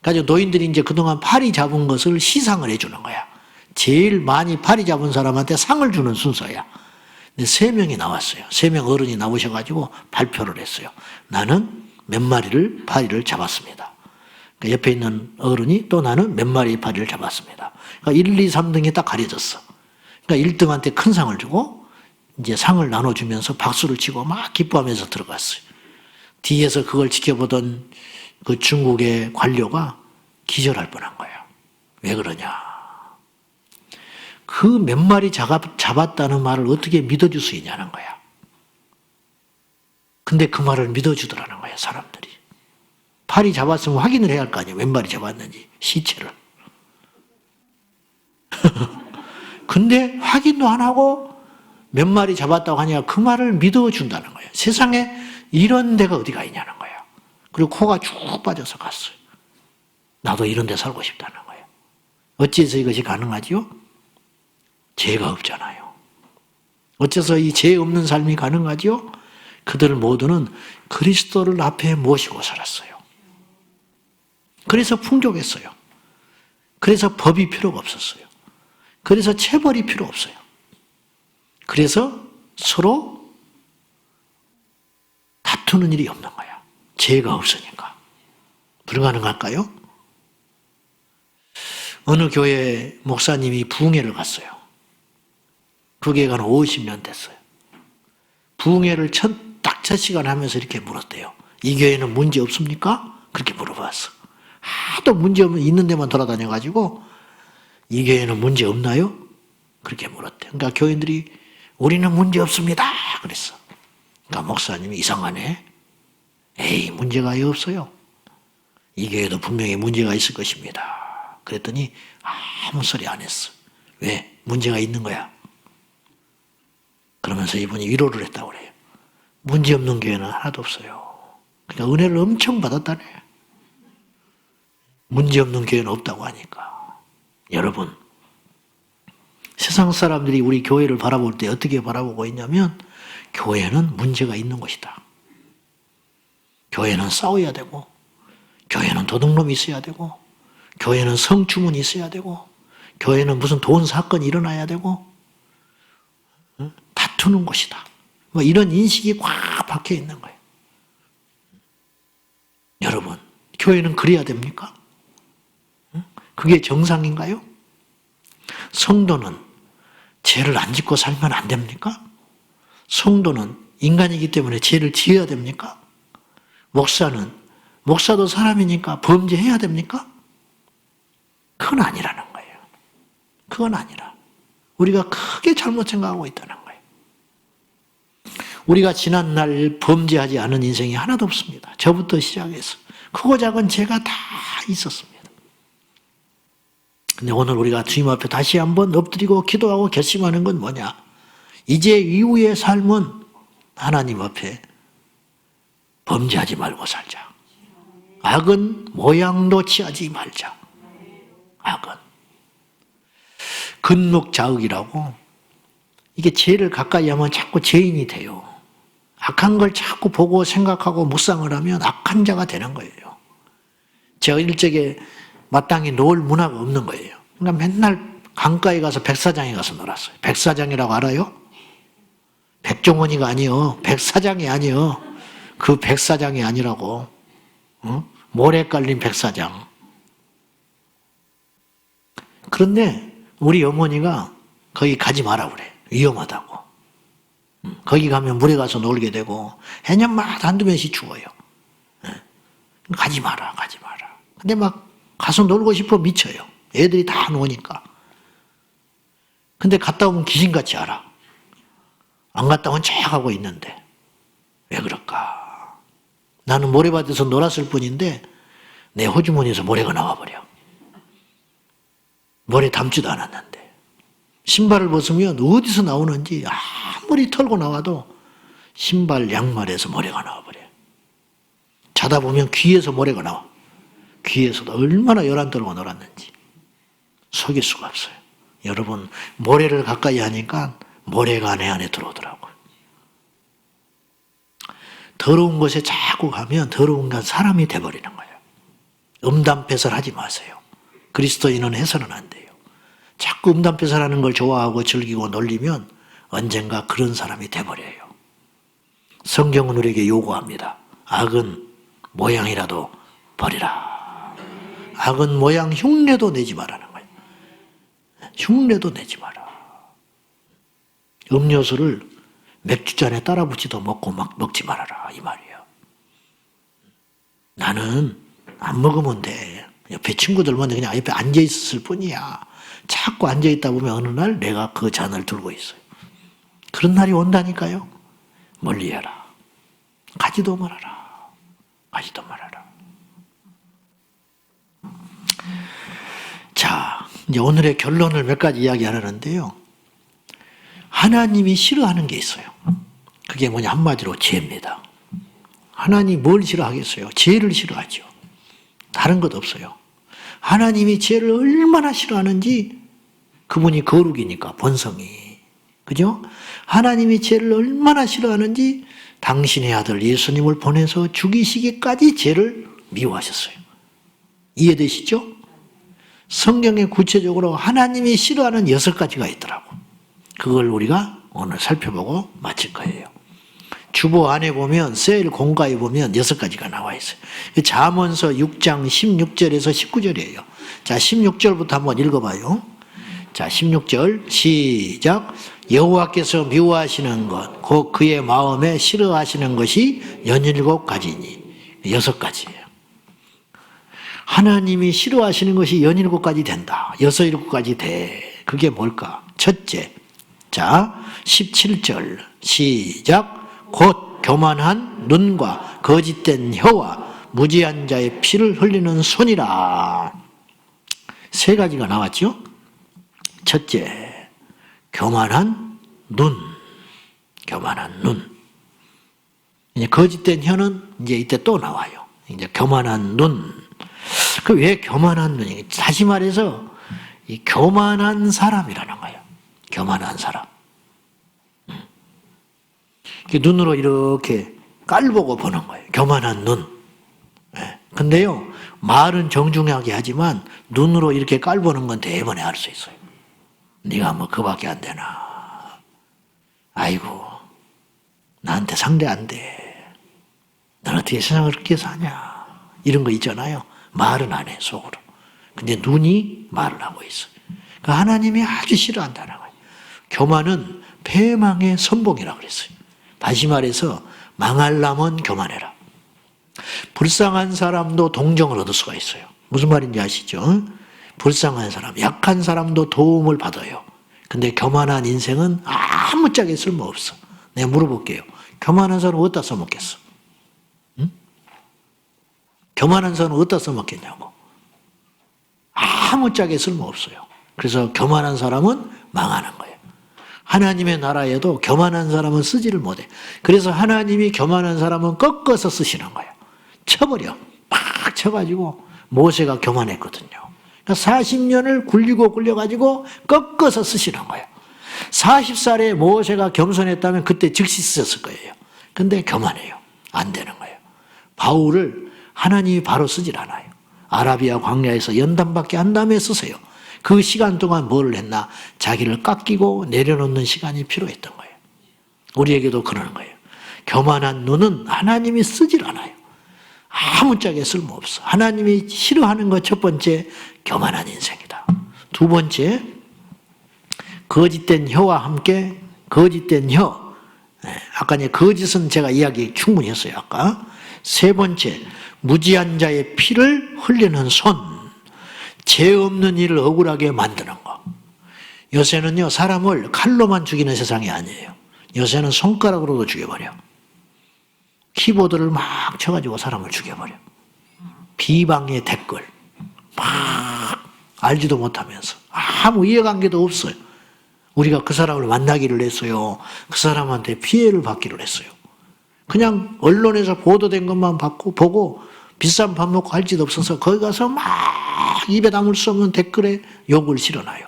그래서 노인들이 이제 그동안 파리 잡은 것을 시상을 해주는 거야. 제일 많이 파리 잡은 사람한테 상을 주는 순서야. 근데 3명이 나왔어요. 3명 어른이 나오셔가지고 발표를 했어요. 나는 몇 마리를 파리를 잡았습니다. 그러니까 옆에 있는 어른이 또 나는 몇 마리의 파리를 잡았습니다. 그러니까 1, 2, 3등이 딱 가려졌어. 그러니까 1등한테 큰 상을 주고 이제 상을 나눠주면서 박수를 치고 막 기뻐하면서 들어갔어요. 뒤에서 그걸 지켜보던 그 중국의 관료가 기절할 뻔한 거예요. 왜 그러냐? 그 몇 마리 잡았다는 말을 어떻게 믿어줄 수 있냐는 거야. 근데 그 말을 믿어주더라는 거야, 사람들이. 파리 잡았으면 확인을 해야 할 거 아니에요. 몇 마리 잡았는지, 시체를. 근데 확인도 안 하고 몇 마리 잡았다고 하냐, 그 말을 믿어준다는 거예요. 세상에 이런 데가 어디가 있냐는 거예요. 그리고 코가 쭉 빠져서 갔어요. 나도 이런 데 살고 싶다는 거예요. 어찌해서 이것이 가능하지요? 죄가 없잖아요. 어째서 이 죄 없는 삶이 가능하지요? 그들 모두는 그리스도를 앞에 모시고 살았어요. 그래서 풍족했어요. 그래서 법이 필요가 없었어요. 그래서 체벌이 필요 없어요. 그래서 서로 다투는 일이 없는 거야. 죄가 없으니까. 불가능할까요? 어느 교회 목사님이 부흥회를 갔어요. 그 교회가 한 50년 됐어요. 부흥회를 딱 첫 시간 하면서 이렇게 물었대요. 이 교회는 문제 없습니까? 그렇게 물어봤어. 하도 문제 있는 데만 돌아다녀가지고 이 교회는 문제 없나요? 그렇게 물었대요. 그러니까 교인들이 우리는 문제 없습니다. 그랬어. 그러니까 목사님이 이상하네. 에이, 문제가 없어요. 이 교회도 분명히 문제가 있을 것입니다. 그랬더니 아무 소리 안 했어. 왜? 문제가 있는 거야. 그러면서 이분이 위로를 했다고 그래요. 문제 없는 교회는 하나도 없어요. 그러니까 은혜를 엄청 받았다네. 문제 없는 교회는 없다고 하니까. 여러분, 세상 사람들이 우리 교회를 바라볼 때 어떻게 바라보고 있냐면 교회는 문제가 있는 것이다. 교회는 싸워야 되고, 교회는 도둑놈이 있어야 되고, 교회는 성추문이 있어야 되고, 교회는 무슨 돈 사건이 일어나야 되고, 다투는 곳이다. 뭐 이런 인식이 꽉 박혀 있는 거예요. 여러분, 교회는 그래야 됩니까? 그게 정상인가요? 성도는 죄를 안 짓고 살면 안 됩니까? 성도는 인간이기 때문에 죄를 지어야 됩니까? 목사도 사람이니까 범죄해야 됩니까? 그건 아니라는 거예요. 그건 아니라. 우리가 크게 잘못 생각하고 있다는 거예요. 우리가 지난날 범죄하지 않은 인생이 하나도 없습니다. 저부터 시작해서 크고 작은 죄가 다 있었습니다. 근데 오늘 우리가 주님 앞에 다시 한번 엎드리고 기도하고 결심하는 건 뭐냐? 이제 이후의 삶은 하나님 앞에 범죄하지 말고 살자. 악은 모양도 취하지 말자. 악은. 근묵자흑이라고, 이게 죄를 가까이 하면 자꾸 죄인이 돼요. 악한 걸 자꾸 보고 생각하고 묵상을 하면 악한 자가 되는 거예요. 제가 일찍에 마땅히 놀 문화가 없는 거예요. 그러니까 맨날 강가에 가서 백사장에 가서 놀았어요. 백사장이라고 알아요? 백종원이가 아니요. 백사장이 아니요. 그 백사장이 아니라고. 모래 깔린 백사장. 그런데 우리 어머니가 거기 가지 마라 그래. 위험하다고. 거기 가면 물에 가서 놀게 되고 해년마다 한두 번씩 죽어요. 가지 마라, 가지 마라. 근데 막 가서 놀고 싶어 미쳐요. 애들이 다 노니까. 근데 갔다 오면 귀신같이 알아. 안 갔다 온 척하고 있는데 왜 그럴까? 나는 모래밭에서 놀았을 뿐인데 내 호주머니에서 모래가 나와버려. 모래 담지도 않았는데. 신발을 벗으면 어디서 나오는지 아무리 털고 나와도 신발 양말에서 모래가 나와버려요. 자다 보면 귀에서 모래가 나와. 귀에서도 얼마나 열안 떨고 놀았는지 속일 수가 없어요. 여러분, 모래를 가까이 하니까 모래가 내 안에 들어오더라고요. 더러운 곳에 자꾸 가면 더러운 건 사람이 돼버리는 거예요. 음담패설 하지 마세요. 그리스도인은 해서는 안 돼요. 자꾸 음담패설하는 걸 좋아하고 즐기고 놀리면 언젠가 그런 사람이 돼버려요. 성경은 우리에게 요구합니다. 악은 모양이라도 버리라. 악은 모양 흉내도 내지 말라는 거예요. 흉내도 내지 마라. 음료수를 맥주잔에 따라 붓지도 먹고 막 먹지 말아라 이 말이에요. 나는 안 먹으면 돼. 옆에 친구들만 그냥 옆에 앉아 있을 뿐이야. 자꾸 앉아 있다 보면 어느 날 내가 그 잔을 들고 있어요. 그런 날이 온다니까요. 멀리해라. 가지도 말아라. 가지도 말아라. 자, 이제 오늘의 결론을 몇 가지 이야기하려는데요. 하나님이 싫어하는 게 있어요. 그게 뭐냐, 한마디로 죄입니다. 하나님이 뭘 싫어하겠어요? 죄를 싫어하죠. 다른 것 없어요. 하나님이 죄를 얼마나 싫어하는지 그분이 거룩이니까 본성이. 그죠? 하나님이 죄를 얼마나 싫어하는지 당신의 아들 예수님을 보내서 죽이시기까지 죄를 미워하셨어요. 이해되시죠? 성경에 구체적으로 하나님이 싫어하는 6가지가 있더라고. 그걸 우리가 오늘 살펴보고 마칠 거예요. 주보 안에 보면 셀 공가에 보면 6가지가 나와 있어요. 잠언서 6장 16절에서 19절이에요. 자, 16절부터 한번 읽어봐요. 자, 16절 시작. 여호와께서 미워하시는 것, 곧 그의 마음에 싫어하시는 것이 17가지니. 6가지예요. 하나님이 싫어하시는 것이 17가지 된다. 7가지 돼. 그게 뭘까? 첫째. 자, 17절 시작. 곧 교만한 눈과 거짓된 혀와 무지한 자의 피를 흘리는 손이라. 3가지가 나왔죠? 첫째, 교만한 눈. 교만한 눈. 이제 거짓된 혀는 이제 이때 또 나와요. 이제 교만한 눈. 그 왜 교만한 눈이? 다시 말해서 이 교만한 사람이라는 거예요. 교만한 사람. 눈으로 이렇게 깔보고 보는 거예요. 교만한 눈. 근데요, 말은 정중하게 하지만 눈으로 이렇게 깔보는 건 대번에 알 수 있어요. 네가 뭐 그밖에 안 되나. 아이고, 나한테 상대 안 돼. 넌 어떻게 세상을 그렇게 사냐. 이런 거 있잖아요. 말은 안 해, 속으로. 근데 눈이 말을 하고 있어요. 그러니까 하나님이 아주 싫어한다는 거예요. 교만은 패망의 선봉이라고 그랬어요. 다시 말해서 망하려면 교만해라. 불쌍한 사람도 동정을 얻을 수가 있어요. 무슨 말인지 아시죠? 불쌍한 사람, 약한 사람도 도움을 받아요. 근데 교만한 인생은 아무짝에 쓸모없어. 내가 물어볼게요. 교만한 사람은 어디다 써먹겠어? 응? 교만한 사람은 어디다 써먹겠냐고. 아무짝에 쓸모없어요. 그래서 교만한 사람은 망하는 거예요. 하나님의 나라에도 교만한 사람은 쓰지를 못해. 그래서 하나님이 교만한 사람은 꺾어서 쓰시는 거예요. 쳐버려. 팍 쳐가지고 모세가 교만했거든요. 그러니까 40년을 굴리고 굴려가지고 꺾어서 쓰시는 거예요. 40살에 모세가 겸손했다면 그때 즉시 쓰셨을 거예요. 근데 교만해요. 안 되는 거예요. 바울을 하나님이 바로 쓰질 않아요. 아라비아 광야에서 연단받게 한 다음에 쓰세요. 그 시간 동안 뭘 했나? 자기를 깎이고 내려놓는 시간이 필요했던 거예요. 우리에게도 그러는 거예요. 교만한 눈은 하나님이 쓰질 않아요. 아무짝에 쓸모없어. 하나님이 싫어하는 것 첫 번째, 교만한 인생이다. 두 번째, 거짓된 혀와 함께 거짓된 혀. 아까 이제 거짓은 제가 이야기 충분히 했어요. 아까. 세 번째, 무지한 자의 피를 흘리는 손. 죄 없는 일을 억울하게 만드는 거. 요새는요, 사람을 칼로만 죽이는 세상이 아니에요. 요새는 손가락으로도 죽여버려. 키보드를 막 쳐가지고 사람을 죽여버려. 비방의 댓글. 막 알지도 못하면서. 아무 이해관계도 없어요. 우리가 그 사람을 만나기를 했어요. 그 사람한테 피해를 받기를 했어요. 그냥 언론에서 보도된 것만 보고 비싼 밥 먹고 할 짓 없어서 거기 가서 막 입에 담을 수 없는 댓글에 욕을 실어놔요.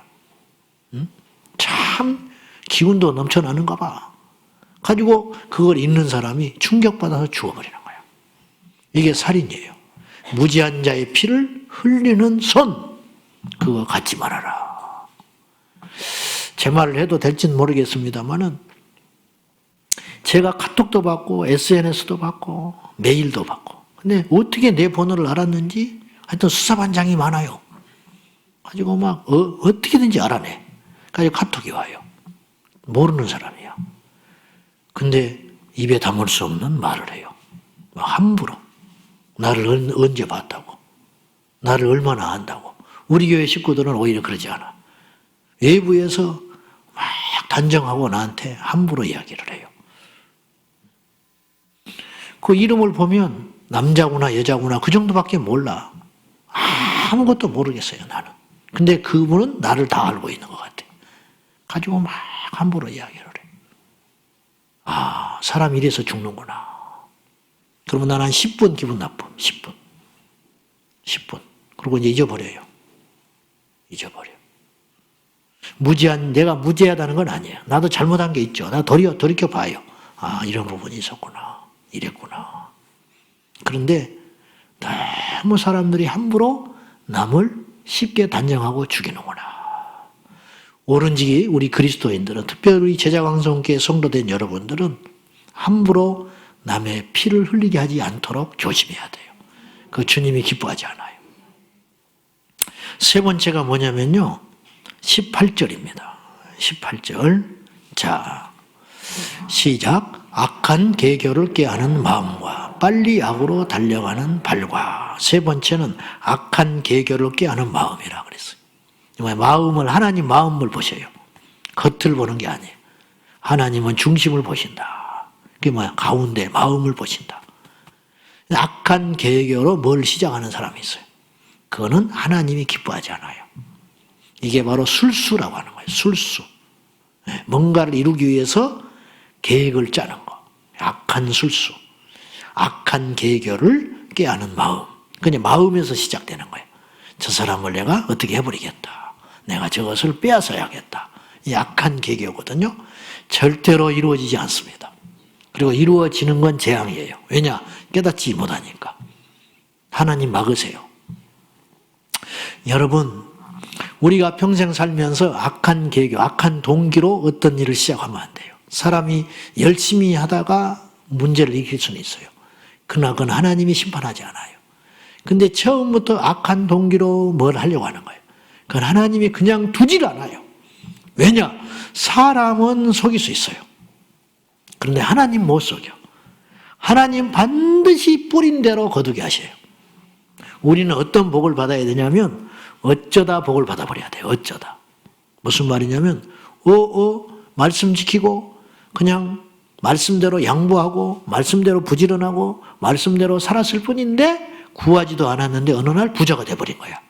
참 기운도 넘쳐나는가 봐. 가지고 그걸 읽는 사람이 충격받아서 죽어버리는 거예요. 이게 살인이에요. 무지한 자의 피를 흘리는 손, 그거 갖지 말아라. 제 말을 해도 될지는 모르겠습니다만은 제가 카톡도 받고 SNS도 받고 메일도 받고, 근데 어떻게 내 번호를 알았는지 하여튼 수사반장이 많아요. 가지고 막 어떻게든지 알아내. 가지고 카톡이 와요. 모르는 사람이야. 근데 입에 담을 수 없는 말을 해요. 막 함부로. 나를 언제 봤다고. 나를 얼마나 안다고. 우리 교회 식구들은 오히려 그러지 않아. 외부에서 막 단정하고 나한테 함부로 이야기를 해요. 그 이름을 보면 남자구나 여자구나 그 정도밖에 몰라. 아무것도 모르겠어요, 나는. 근데 그분은 나를 다 알고 있는 것 같아. 가지고 막 함부로 이야기를 해. 아, 사람 이래서 죽는구나. 그러면 나는 한 10분 기분 나쁨. 10분. 그리고 이제 잊어버려요. 내가 무지하다는 건 아니에요. 나도 잘못한 게 있죠. 나 돌이켜 봐요. 아, 이런 부분이 있었구나. 이랬구나. 그런데 너무 사람들이 함부로 남을 쉽게 단정하고 죽이는구나. 오른지 우리 그리스도인들은, 특별히 제자광성교회 성도된 여러분들은 함부로 남의 피를 흘리게 하지 않도록 조심해야 돼요. 그 주님이 기뻐하지 않아요. 세 번째가 뭐냐면요, 18절입니다. 18절. 자, 시작. 악한 계교를 꾀하는 마음과 빨리 악으로 달려가는 발과. 세 번째는 악한 계교를 꾀하는 마음이라 그랬어요. 마음을, 하나님 마음을 보셔요. 겉을 보는 게 아니에요. 하나님은 중심을 보신다. 그게 뭐야? 가운데 마음을 보신다. 악한 계교로 뭘 시작하는 사람이 있어요. 그거는 하나님이 기뻐하지 않아요. 이게 바로 술수라고 하는 거예요. 술수. 뭔가를 이루기 위해서 계획을 짜는 거. 악한 술수. 악한 계교를 꾀하는 마음. 그냥 마음에서 시작되는 거예요. 저 사람을 내가 어떻게 해버리겠다. 내가 저것을 빼앗아야겠다. 이 악한 계교거든요. 절대로 이루어지지 않습니다. 그리고 이루어지는 건 재앙이에요. 왜냐? 깨닫지 못하니까. 하나님 막으세요. 여러분, 우리가 평생 살면서 악한 계교, 악한 동기로 어떤 일을 시작하면 안 돼요. 사람이 열심히 하다가 문제를 일으킬 수는 있어요. 그러나 그건 하나님이 심판하지 않아요. 근데 처음부터 악한 동기로 뭘 하려고 하는 거예요. 그건 하나님이 그냥 두질 않아요. 왜냐? 사람은 속일 수 있어요. 그런데 하나님 못 속여. 하나님 반드시 뿌린 대로 거두게 하셔요. 우리는 어떤 복을 받아야 되냐면 어쩌다 복을 받아버려야 돼요. 어쩌다. 무슨 말이냐면 말씀 지키고 그냥 말씀대로 양보하고 말씀대로 부지런하고 말씀대로 살았을 뿐인데 구하지도 않았는데 어느 날 부자가 돼버린 거야.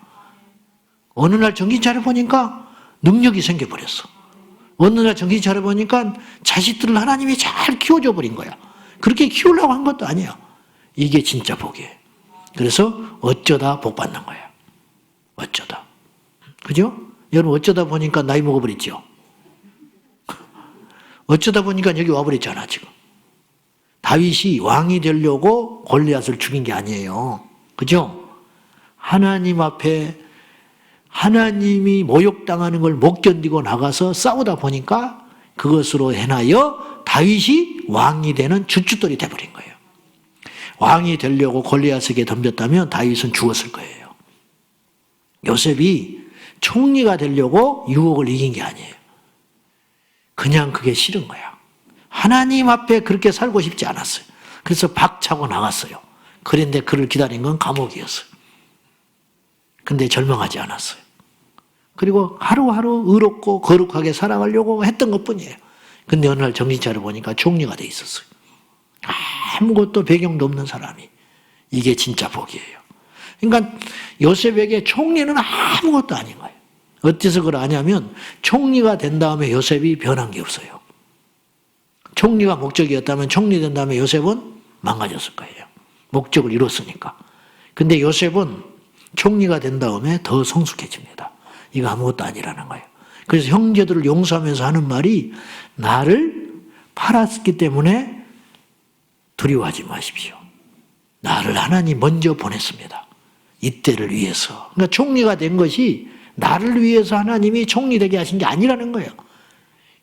어느 날 정신 차려보니까 능력이 생겨버렸어. 어느 날 정신 차려보니까 자식들을 하나님이 잘 키워줘 버린 거야. 그렇게 키우려고 한 것도 아니야. 이게 진짜 복이에요. 그래서 어쩌다 복 받는 거야. 어쩌다. 그죠? 여러분 어쩌다 보니까 나이 먹어버렸죠? 어쩌다 보니까 여기 와버렸잖아 지금. 다윗이 왕이 되려고 골리앗을 죽인 게 아니에요. 그죠? 하나님 앞에 하나님이 모욕당하는 걸 못 견디고 나가서 싸우다 보니까 그것으로 해나여 다윗이 왕이 되는 주춧돌이 돼버린 거예요. 왕이 되려고 골리앗에게 덤볐다면 다윗은 죽었을 거예요. 요셉이 총리가 되려고 유혹을 이긴 게 아니에요. 그냥 그게 싫은 거야. 하나님 앞에 그렇게 살고 싶지 않았어요. 그래서 박차고 나갔어요. 그런데 그를 기다린 건 감옥이었어요. 근데 절망하지 않았어요. 그리고 하루하루 의롭고 거룩하게 살아가려고 했던 것뿐이에요. 근데 어느 날 정신 차려보니까 총리가 돼 있었어요. 아무것도 배경도 없는 사람이. 이게 진짜 복이에요. 그러니까 요셉에게 총리는 아무것도 아닌 거예요. 어째서 그걸 아냐면 총리가 된 다음에 요셉이 변한 게 없어요. 총리가 목적이었다면 총리 된 다음에 요셉은 망가졌을 거예요. 목적을 이뤘으니까. 근데 요셉은 총리가 된 다음에 더 성숙해집니다. 이거 아무것도 아니라는 거예요. 그래서 형제들을 용서하면서 하는 말이 나를 팔았기 때문에 두려워하지 마십시오. 나를 하나님 먼저 보냈습니다. 이때를 위해서. 그러니까 총리가 된 것이 나를 위해서 하나님이 총리 되게 하신 게 아니라는 거예요.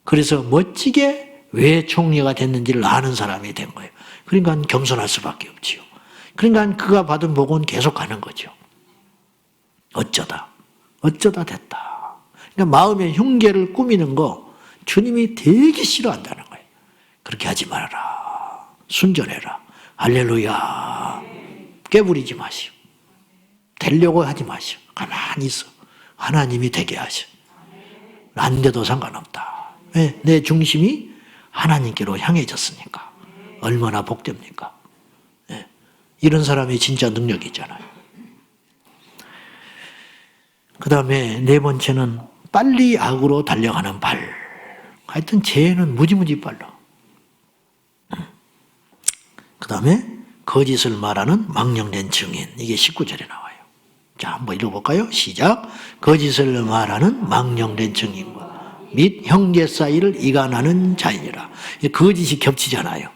그래서 멋지게 왜 총리가 됐는지를 아는 사람이 된 거예요. 그러니까 겸손할 수밖에 없지요. 그러니까 그가 받은 복은 계속 가는 거죠. 어쩌다 됐다. 그러니까 마음의 흉계를 꾸미는 거 주님이 되게 싫어한다는 거예요. 그렇게 하지 말아라. 순전해라. 할렐루야. 깨부리지 마시오. 되려고 하지 마시오. 가만히 있어. 하나님이 되게 하셔. 안 돼도 상관없다. 왜? 내 중심이 하나님께로 향해졌으니까. 얼마나 복됩니까? 네. 이런 사람이 진짜 능력이 있잖아요. 그 다음에 네 번째는 빨리 악으로 달려가는 발. 하여튼 죄는 무지무지 빨라. 그 다음에 거짓을 말하는 망령된 증인. 이게 19절에 나와요. 자, 한번 읽어볼까요? 시작. 거짓을 말하는 망령된 증인과 및 형제 사이를 이간하는 자이니라. 거짓이 겹치잖아요.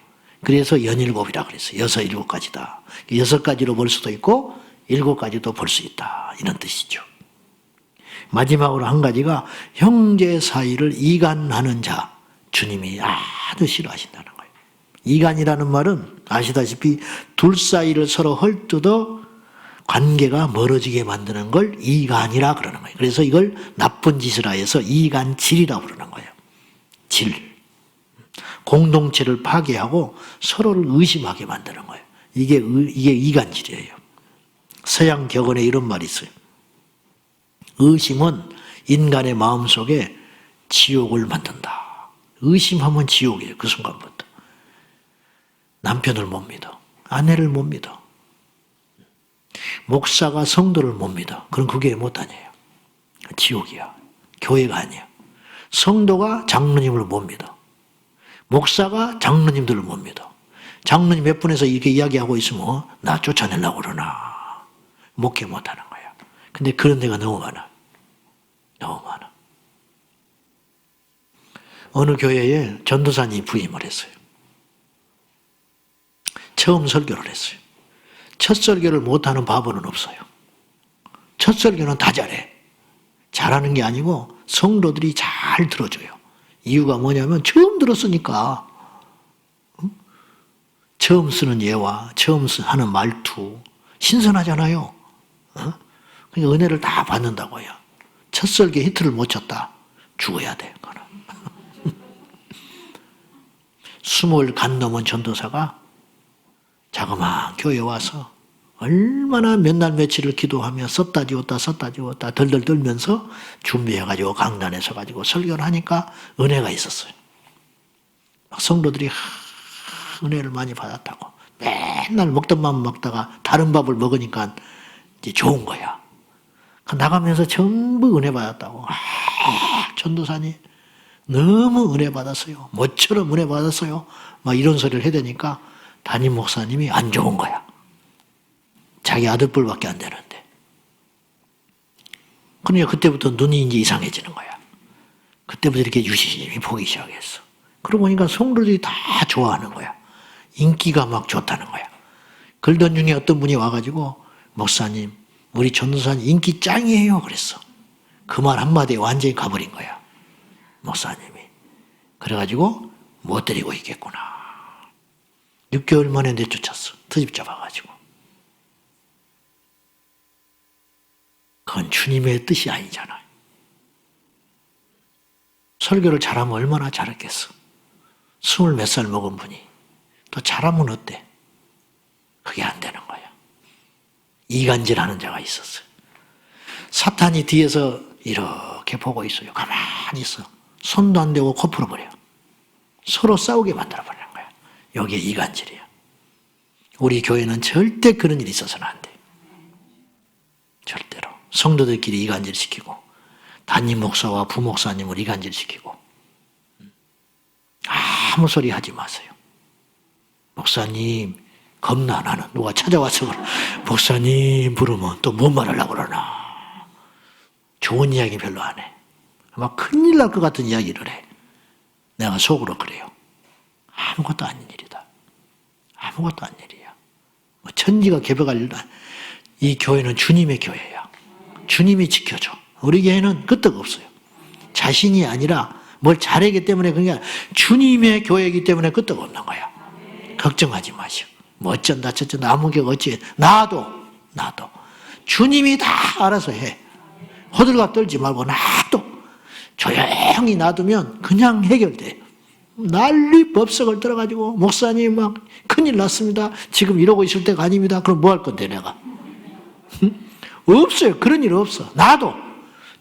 그래서 연일곱이라 그랬어요. 6, 7가지다. 6가지로 볼 수도 있고 7가지도 볼 수 있다. 이런 뜻이죠. 마지막으로 한 가지가 형제 사이를 이간하는 자. 주님이 아주 싫어하신다는 거예요. 이간이라는 말은 아시다시피 둘 사이를 서로 헐뜯어 관계가 멀어지게 만드는 걸 이간이라 그러는 거예요. 그래서 이걸 나쁜 짓을 하여서 이간질이라고 부르는 거예요. 질. 공동체를 파괴하고 서로를 의심하게 만드는 거예요. 이게 이간질이에요. 서양 격언에 이런 말이 있어요. 의심은 인간의 마음속에 지옥을 만든다. 의심하면 지옥이에요. 그 순간부터. 남편을 못 믿어. 아내를 못 믿어. 목사가 성도를 못 믿어. 그럼 그게 못 다녀요. 지옥이야. 교회가 아니야. 성도가 장로님을 못 믿어. 목사가 장로님들을 못 믿어. 장로님 몇 분에서 이렇게 이야기하고 있으면 나 쫓아내려고 그러나. 목회 못하는 거야. 근데 그런 데가 너무 많아. 너무 많아. 어느 교회에 전도사님이 부임을 했어요. 처음 설교를 했어요. 첫 설교를 못하는 바보는 없어요. 첫 설교는 다 잘해. 잘하는 게 아니고 성도들이 잘 들어줘요. 이유가 뭐냐면 처음 들었으니까. 처음 쓰는 예와 처음 하는 말투 신선하잖아요. 그러니까 은혜를 다 받는다고요. 첫 설교 히트를 못 쳤다. 죽어야 돼. 20 간 넘은 전도사가 자그마한 교회에 와서 얼마나 몇 날 며칠을 기도하며 썼다 지웠다 덜덜 떨면서 준비해가지고 강단에 서가지고 설교를 하니까 은혜가 있었어요. 막 성도들이 은혜를 많이 받았다고. 맨날 먹던 밥 먹다가 다른 밥을 먹으니까 이제 좋은 거야. 나가면서 전부 은혜 받았다고. 전도사님 너무 은혜 받았어요. 모처럼 은혜 받았어요. 막 이런 소리를 해대니까 담임 목사님이 안 좋은 거야. 자기 아들뻘밖에 안 되는데. 그러니까 그때부터 눈이 이제 이상해지는 거야. 그때부터 이렇게 유심히 보기 시작했어. 그러고 보니까 성도들이 다 좋아하는 거야. 인기가 막 좋다는 거야. 그러던 중에 어떤 분이 와가지고 목사님, 우리 전도사님 인기 짱이에요. 그랬어. 그 말 한마디에 완전히 가버린 거야. 목사님이. 그래가지고 못 데리고 있겠구나. 6개월 만에 내쫓았어. 트집 잡아가지고. 그건 주님의 뜻이 아니잖아요. 설교를 잘하면 얼마나 잘했겠어. 20 몇 살 먹은 분이. 또 잘하면 어때? 그게 안 되는 거야. 이간질하는 자가 있었어요. 사탄이 뒤에서 이렇게 보고 있어요. 가만히 있어. 손도 안 대고 코 풀어버려. 서로 싸우게 만들어버리는 거야. 여기에 이간질이야. 우리 교회는 절대 그런 일이 있어서는 안 돼. 절대로. 성도들끼리 이간질시키고 담임 목사와 부목사님을 이간질시키고 아무 소리 하지 마세요. 목사님 겁나 나는 누가 찾아와서 목사님 부르면 또 뭔 말하려고 그러나. 좋은 이야기 별로 안 해. 막 큰일 날 것 같은 이야기를 해. 내가 속으로 그래요. 아무것도 아닌 일이다. 아무것도 아닌 일이야. 뭐 천지가 개벽할 일도 이 교회는 주님의 교회야. 주님이 지켜줘. 우리 교회는 끄떡 없어요. 자신이 아니라 뭘 잘하기 때문에 그게 아니라 주님의 교회이기 때문에 끄떡 없는 거야. 걱정하지 마시오. 뭐 어쩐다 저쩐다 아무개가 어찌 나도 주님이 다 알아서 해. 호들갑 떨지 말고 놔둬. 조용히 놔두면 그냥 해결돼. 난리 법석을 들어가지고 목사님 막 큰일 났습니다. 지금 이러고 있을 때가 아닙니다. 그럼 뭐 할 건데 내가? 없어요. 그런 일 없어. 나도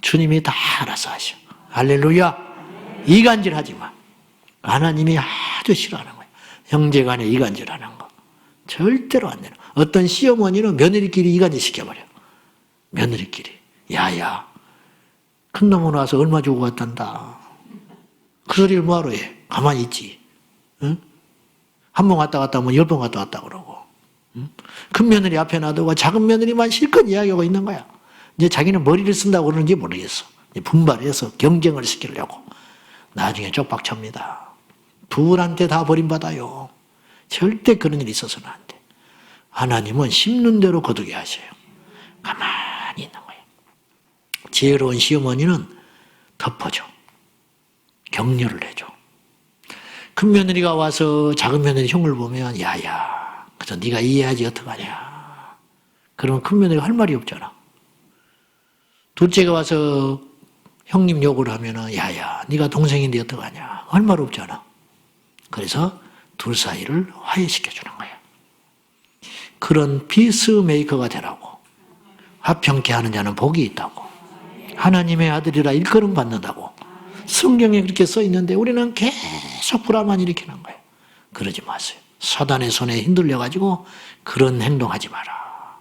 주님이 다 알아서 하셔. 할렐루야. 이간질하지 마. 하나님이 아주 싫어하는 거예요. 형제간에 이간질하는 거. 절대로 안 되는. 어떤 시어머니는 며느리끼리 이간질 시켜버려. 며느리끼리. 야야. 큰 놈은 와서 얼마 주고 갔단다. 그 소리를 뭐하러 해? 가만히 있지. 응? 한 번 갔다 갔다 하면 10번 갔다 왔다 그러고. 응? 큰 며느리 앞에 놔두고 작은 며느리만 실컷 이야기하고 있는 거야. 이제 자기는 머리를 쓴다고 그러는지 모르겠어. 분발해서 경쟁을 시키려고. 나중에 쪽박찹니다. 부부한테 다 버림받아요. 절대 그런 일이 있어서는 안 돼. 하나님은 심는 대로 거두게 하셔요. 가만히 있는 거예요. 지혜로운 시어머니는 덮어줘. 격려를 해줘. 큰 며느리가 와서 작은 며느리 흉을 보면 야야 그래서 네가 이해하지 어떡하냐. 그러면 큰 며느리가 할 말이 없잖아. 둘째가 와서 형님 욕을 하면 야야 네가 동생인데 어떡하냐. 할 말 없잖아. 그래서 둘 사이를 화해시켜주는 거야. 그런 피스메이커가 되라고. 화평케 하는 자는 복이 있다고. 하나님의 아들이라 일컬음 받는다고. 성경에 그렇게 써 있는데 우리는 계속 불화만 일으키는 거예요. 그러지 마세요. 사단의 손에 흔들려가지고 그런 행동하지 마라.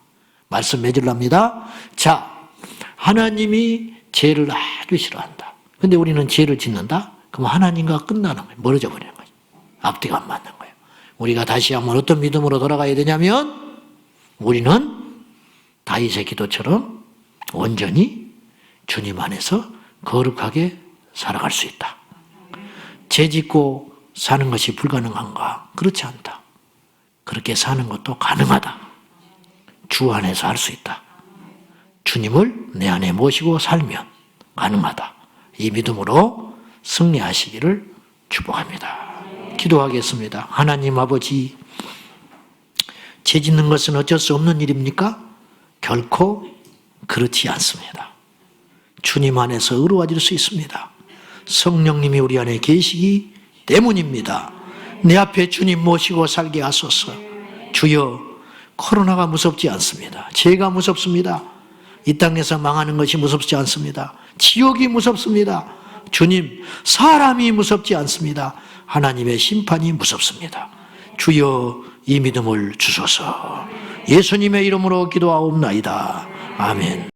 말씀 맺으랍니다. 자, 하나님이 죄를 아주 싫어한다. 근데 우리는 죄를 짓는다? 그럼 하나님과 끝나는 거예요. 멀어져 버리는 거예요. 앞뒤가 안 맞는 거예요. 우리가 다시 한번 어떤 믿음으로 돌아가야 되냐면 우리는 다윗의 기도처럼 온전히 주님 안에서 거룩하게 살아갈 수 있다. 죄 짓고 사는 것이 불가능한가? 그렇지 않다. 그렇게 사는 것도 가능하다. 주 안에서 할 수 있다. 주님을 내 안에 모시고 살면 가능하다. 이 믿음으로 승리하시기를 축복합니다. 기도하겠습니다. 하나님 아버지, 죄 짓는 것은 어쩔 수 없는 일입니까? 결코 그렇지 않습니다. 주님 안에서 의로워질 수 있습니다. 성령님이 우리 안에 계시기 때문입니다. 내 앞에 주님 모시고 살게 하소서. 주여, 코로나가 무섭지 않습니다. 죄가 무섭습니다. 이 땅에서 망하는 것이 무섭지 않습니다. 지옥이 무섭습니다. 주님, 사람이 무섭지 않습니다. 하나님의 심판이 무섭습니다. 주여, 이 믿음을 주소서. 예수님의 이름으로 기도하옵나이다. 아멘.